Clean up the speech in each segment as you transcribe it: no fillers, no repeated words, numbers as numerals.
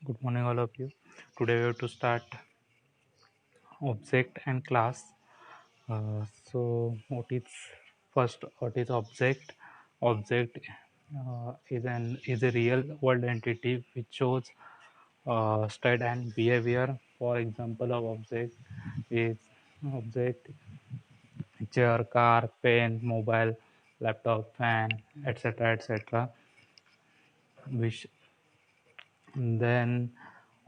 Good morning, all of you. Today we have to start object and class. So, what is object? Object is a real world entity which shows state and behavior. For example, of object chair, car, pen, mobile, laptop, fan, etc. Which then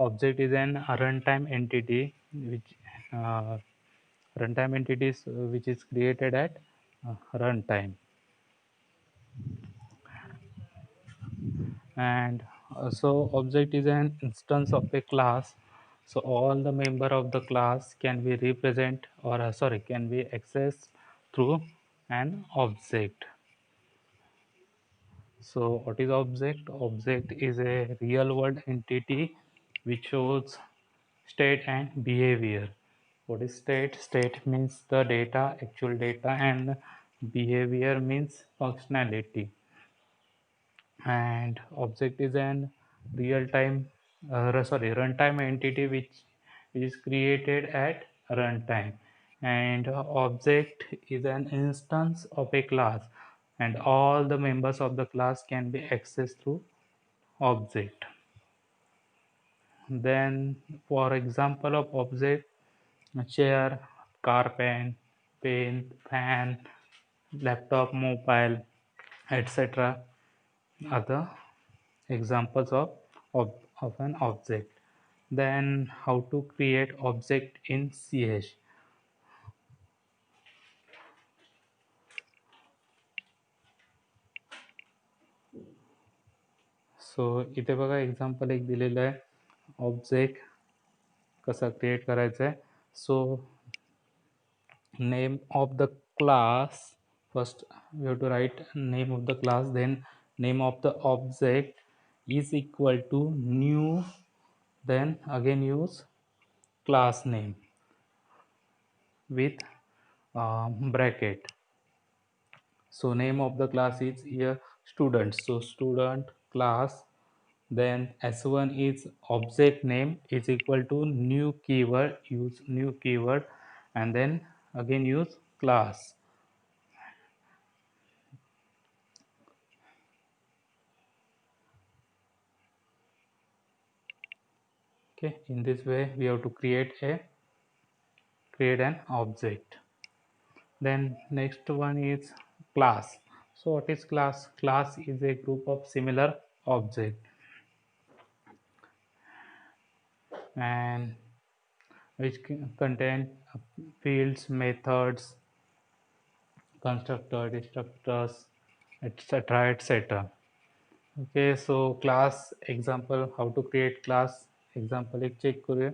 object is an runtime entity uh, runtime entities which is created at runtime, and so object is an instance of a class. So all the member of the class can be represent or can be accessed through an object. So what is object? Object is a real world entity which shows state and behavior. What is state? State means the data, actual data, and behavior means functionality. And object is an runtime entity which is created at runtime. And object is an instance of a class, and all the members of the class can be accessed through object. Then, for example of object, a chair, car, pen, fan, laptop, mobile, etc. are the examples of an object. Then how to create object in CH. सो इथे बघा example एक दिलेलं आहे object कसा create करायचा आहे. सो name of the class, first we have to write name of the class, then name of the object is equal to new, then again use class name with bracket. So name of the class is here student, so student class, then s1 is object name is equal to new keyword, use new keyword, and then again use class. Okay, in this way we have to create an object. Then next one is class. So what is class? Class is a group of similar object, and which contain fields, methods, constructor, destructors, etc. Okay, so class example, how to create class example एक check करूया.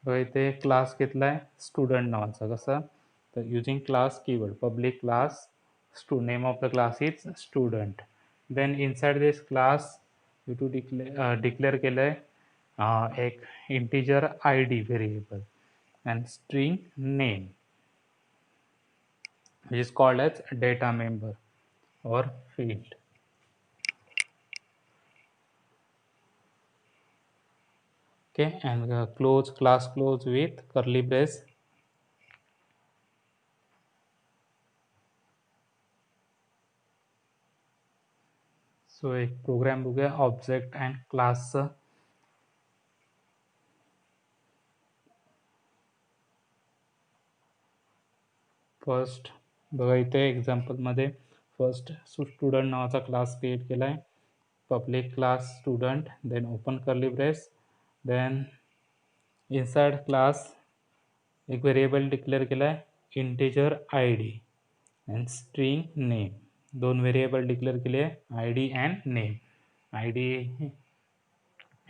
बघा इथे class घेतला आहे student नावाचा. कसा तर using class keyword public class name of the class is student. Then inside this class you to declare केलं आहे एक integer I D variable and string name which is called as data member or field. Okay, and close class close with curly brace. So एक program बघूया object and क्लासचं. First बघा इथे एक्झाम्पलमध्ये first student नावाचा क्लास क्रिएट केला आहे. Public class student, then open curly brace, then inside class एक व्हेरिएबल डिक्लेअर केला आहे integer I D and string name. दोन व्हेरिएबल डिक्लेअर केले आहे I D and name. I D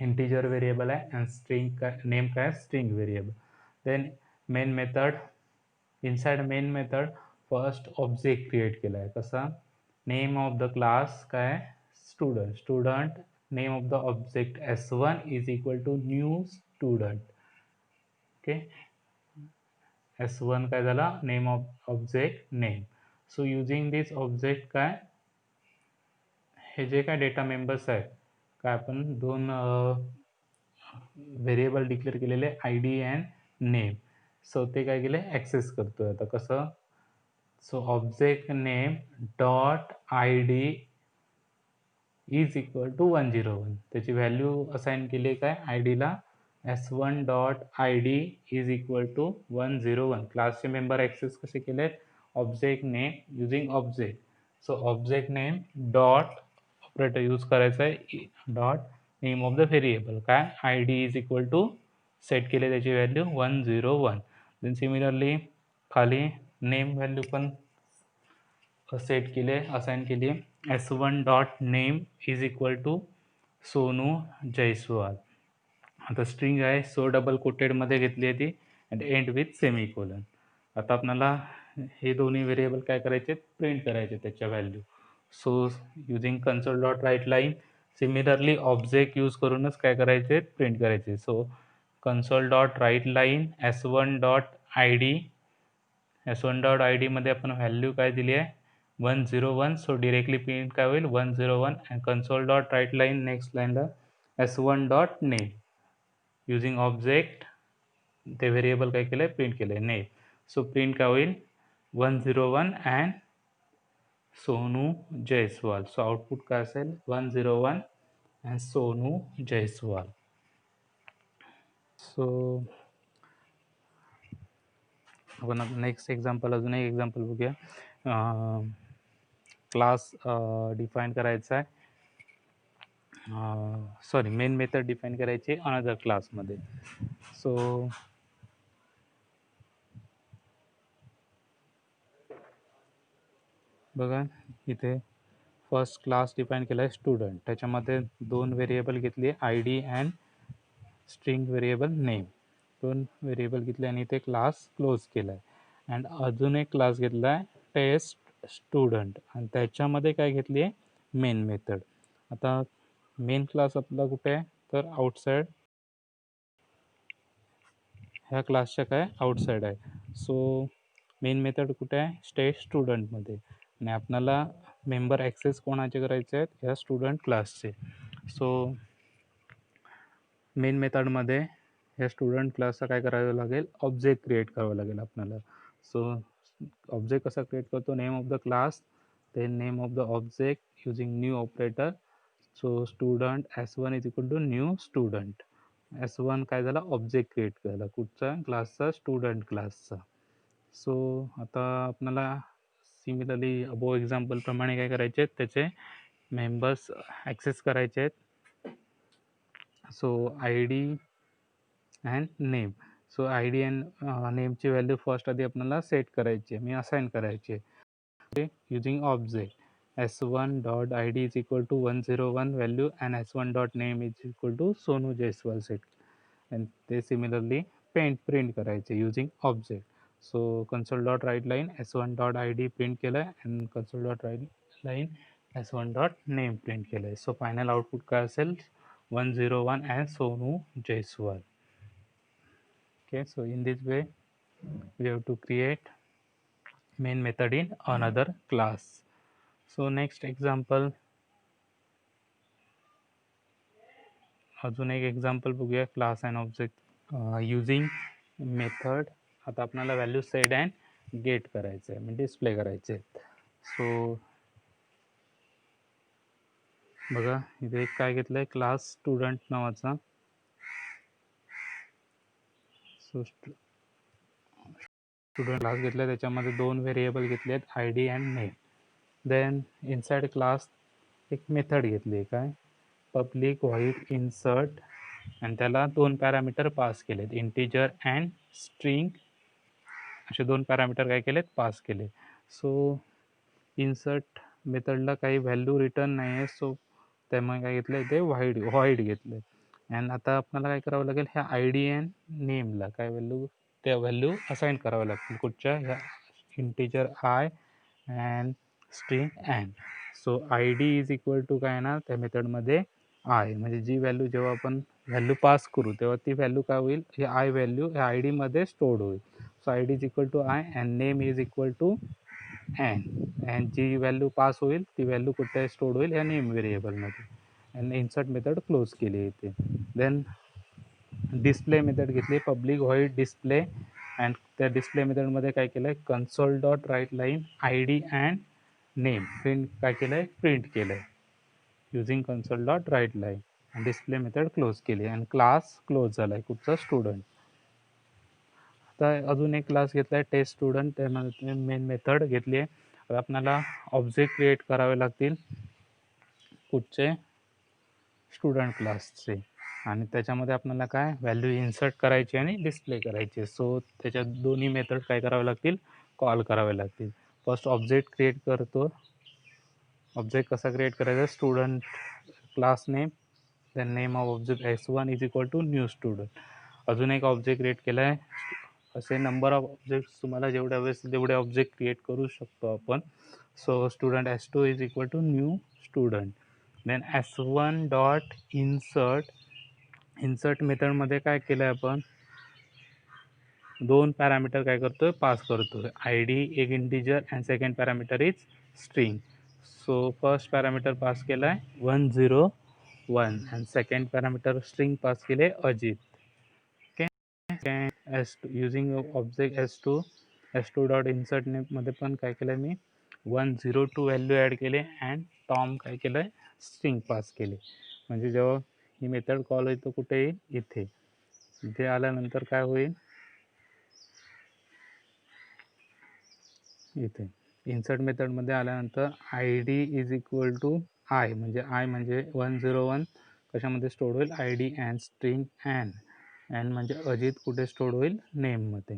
integer variable आहे अँड स्ट्रिंग नेम काय string variable. Then main method, inside main method first object create केला आहे. कसा नेम ऑफ द क्लास काय student, student name of the object s1 is equal to new student. Okay, s1 काय झाला name of object name. So using this object काय हे जे काय data members आहेत काय आपण दोन व्हेरिएबल डिक्लेअर केलेले I D and name. So ते काय केले ॲक्सेस करतोय. आता कसं, so object name dot I D is equal to 101. त्याची व्हॅल्यू असाइन केली काय आय डीला s1 dot I D is equal to 101. क्लासचे मेंबर ॲक्सेस कसे केलेत, object name using object. So object name dot operator use करायचं आहे, dot name of the variable काय I D is equal to set केले त्याची व्हॅल्यू 101. देन सिमिलरली खाली name value पण सेट केले, असाइन केली s1 dot name is equal to Sonu Jaiswal. आता स्ट्रिंग आहे सो डबल कोटेडमध्ये घेतली आहे ती अँड एंड विथ सेमिकोलन. आता आपल्याला हे दोन्ही व्हेरिएबल काय करायचे, प्रिंट करायचे त्याच्या value. So using console dot write line similarly object use करूनच काय करायचे, प्रिंट करायचे. So console dot write line s1 dot I D, s1 dot आय डीमध्ये आपण व्हॅल्यू काय दिली आहे 101. सो डिरेक्टली प्रिंट काय होईल 101. And console dot write line next लाईनला s1 dot name using object ते व्हेरिएबल काय केलं आहे, प्रिंट केलं आहे नेम. सो प्रिंट काय होईल 101 and Sonu Jaiswal. So output काय असेल 101 अँड सोनू जयस्वाल. सो आपण नेक्स्ट एक्झाम्पल, अजून एक एक्झाम्पल बघूया. क्लास डिफाईन करायचा आहे, सॉरी मेन मेथड डिफाईन करायची अनदर क्लासमध्ये. सो बघा इथे फर्स्ट क्लास डिफाईन केला आहे स्टुडंट. त्याच्यामध्ये दोन व्हेरिएबल घेतली आय D and string variable name. दोन व्हेरिएबल घेतले आणि इथे क्लास क्लोज केला आहे. अँड अजून एक क्लास घेतला आहे टेस्ट स्टुडंट आणि त्याच्यामध्ये काय घेतली आहे मेन मेथड. आता मेन क्लास आपला कुठे आहे तर आउटसाईड, ह्या क्लासच्या काय आउटसाईड आहे. सो मेन मेथड कुठे आहे स्टेट स्टुडंटमध्ये आणि आपल्याला मेंबर ॲक्सेस कोणाचे करायचे आहेत ह्या स्टुडंट क्लासचे. सो मेन मेथडमध्ये ह्या स्टुडंट क्लासचा काय करावं लागेल, ऑब्जेक्ट क्रिएट करावं लागेल आपल्याला. सो ऑब्जेक्ट कसा क्रिएट करतो, name of the class then name of the object using new operator. So student s1 is equal to new student. s1 काय झाला ऑब्जेक्ट क्रिएट केला कुठचा क्लासचा, स्टुडंट क्लासचा. सो आता आपल्याला सिमिलरली अबो एक्झाम्पलप्रमाणे काय करायचे आहेत त्याचे मेंबर्स ॲक्सेस करायचे आहेत. So I D and name. So I D and नेमची व्हॅल्यू फर्स्ट आधी आपल्याला सेट करायची आहे, मी असाइन करायची आहे using object s1 dot I D is equal to 101 value and s1 dot name is equal to Sonu Jaiswal set. And ते similarly print करायचे using object. So console dot write line s1 dot I D print केलं आहे and console dot write line s1 dot name print केलं आहे. सो final output काय असेल 101 and Sonu Jaiswal. Okay, so in this way we have to create main method in another class. So next example, अजून एक example बघूया class and object using method. आता आपल्याला value set and gate करायचं आहे म्हणजे डिस्प्ले करायचे आहेत. सो बघा इथे एक काय घेतलं आहे क्लास स्टुडंट नावाचा. सो स्टुडंट क्लास घेतला त्याच्यामध्ये दोन व्हेरिएबल घेतले आहेत I D and name. Then inside class एक मेथड घेतली आहे काय पब्लिक व्हॉइड इन्सर्ट आणि त्याला दोन पॅरामीटर पास केलेत इंटिजर अँड स्ट्रिंग असे दोन पॅरामीटर काय केलेत पास केले. सो इन्सर्ट मेथडला काही व्हॅल्यू रिटर्न नाही आहे सो त्यामुळे काय घेतलं आहे ते व्हॉइड घेतलं आहे. अँड आता आपल्याला काय करावं लागेल ह्या आय डी अँड नेमला काय व्हॅल्यू त्या व्हॅल्यू असाइन करावं लागतील कुठच्या ह्या integer I and string and. So I D is equal to काय ना त्या मेथडमध्ये आय म्हणजे जी व्हॅल्यू जेव्हा आपण व्हॅल्यू पास करू तेव्हा ती व्हॅल्यू काय होईल ही आय व्हॅल्यू ह्या आय डीमध्ये स्टोअर्ड होईल. So I D is equal to I and name is equal to and जी व्हॅल्यू पास होईल ती व्हॅल्यू कुठे स्टोअर्ड होईल ह्या नेम व्हेरिएबलमध्ये. आणि इन्सर्ट मेथड क्लोज केली इथे. देन डिस्प्ले मेथड घेतली, पब्लिक व्हॉइड डिस्प्ले, अँड त्या डिस्प्ले मेथडमध्ये काय केलं आहे, console dot write line I D and name print काय केलं आहे, प्रिंट केलं आहे using console dot write line. Display method close केली आणि क्लास क्लोज झाला आहे कुठचा, स्टुडंट. आता अजून एक क्लास घेतला आहे टेस्ट स्टुडंट, त्यामध्ये मेन मेथड घेतली आहे. आता आपल्याला ऑब्जेक्ट क्रिएट करावे लागतील कुठचे, स्टुडंट क्लासचे, आणि त्याच्यामध्ये आपल्याला काय व्हॅल्यू इन्सर्ट करायची आणि डिस्प्ले करायची. सो त्याच्यात दोन्ही मेथड काय करावे लागतील, कॉल करावे लागतील. फर्स्ट ऑब्जेक्ट क्रिएट करतो. ऑब्जेक्ट कसा क्रिएट करायचा, student class name, then name of object S1 is equal to new student. अजून एक ऑब्जेक्ट क्रिएट केला आहे. असे नंबर ऑफ ऑब्जेक्ट तुम्हाला जेवढ्या वेळेस जेवढे ऑब्जेक्ट क्रिएट करू शकतो आपण. So student S2 is equal to new student. Then S1 dot insert मेथडमध्ये काय केलं आहे आपण, दोन पॅरामीटर काय करतोय, पास करतोय. आय डी एक integer and second parameter is string. So first parameter pass केला आहे 101 and second parameter string pass केले Ajit. Okay. S2 using object S2 dot insert नेममध्ये पण काय केलं मी 102 व्हॅल्यू ॲड केले अँड टॉम काय केलं आहे, स्ट्रिंग पास केले. म्हणजे जेव्हा ही मेथड कॉल होईल तो कुठे येईल, इथे. इथे आल्यानंतर काय होईल, इथे इन्सर्ट मेथडमध्ये आल्यानंतर I D is equal to I, म्हणजे आय म्हणजे 101 कशामध्ये स्टोर होईल, I D and string and म्हणजे अजित कुठे स्टोर होईल, नेममध्ये.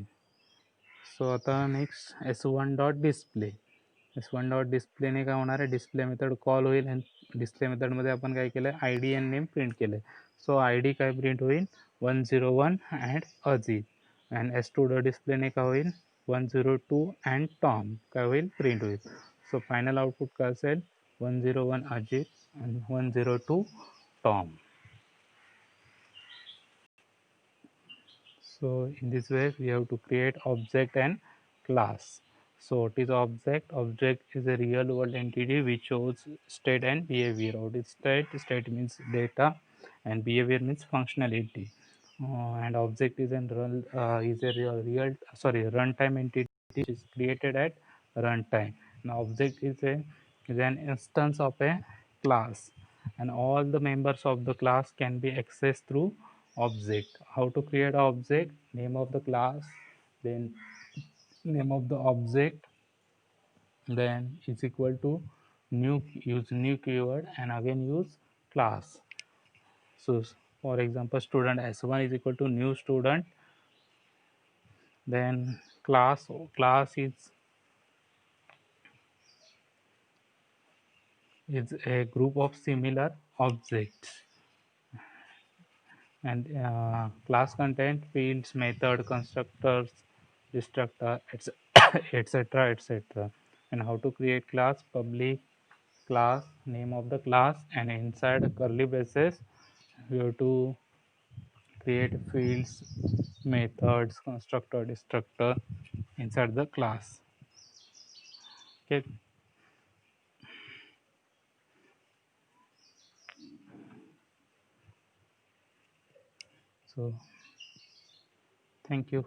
सो आता next S1 dot display. S1 dot डिस्प्लेने काय होणार आहे, डिस्प्ले मेथड कॉल होईल आणि डिस्प्ले मेथडमध्ये आपण काय केलं आहे, I D and name print केलं आहे. सो आय डी काय प्रिंट होईल, 101 and Ajit. And S2 dot डिस्प्लेने काय होईल, 102 अँड टॉम काय होईल, प्रिंट होईल. सो फायनल आउटपुट काय असेल, 101 अजित आणि 102 Tom. So in this way we have to create object and class. So what is object? Object is a real world entity which shows state and behavior. What is state? State means data and behavior means functionality. And object is a runtime entity which is created at runtime. Now object is an instance of a class, and all the members of the class can be accessed through object. How to create an object, name of the class, then name of the object, then is equal to new, use new keyword and again use class. So for example, student S1 is equal to new student, then class is a group of similar objects, and class content fields, method, constructors, destructor, etc. etc. And how to create class, public class, name of the class, and inside curly braces you have to create fields, methods, constructor, destructor inside the class. Okay. So thank you.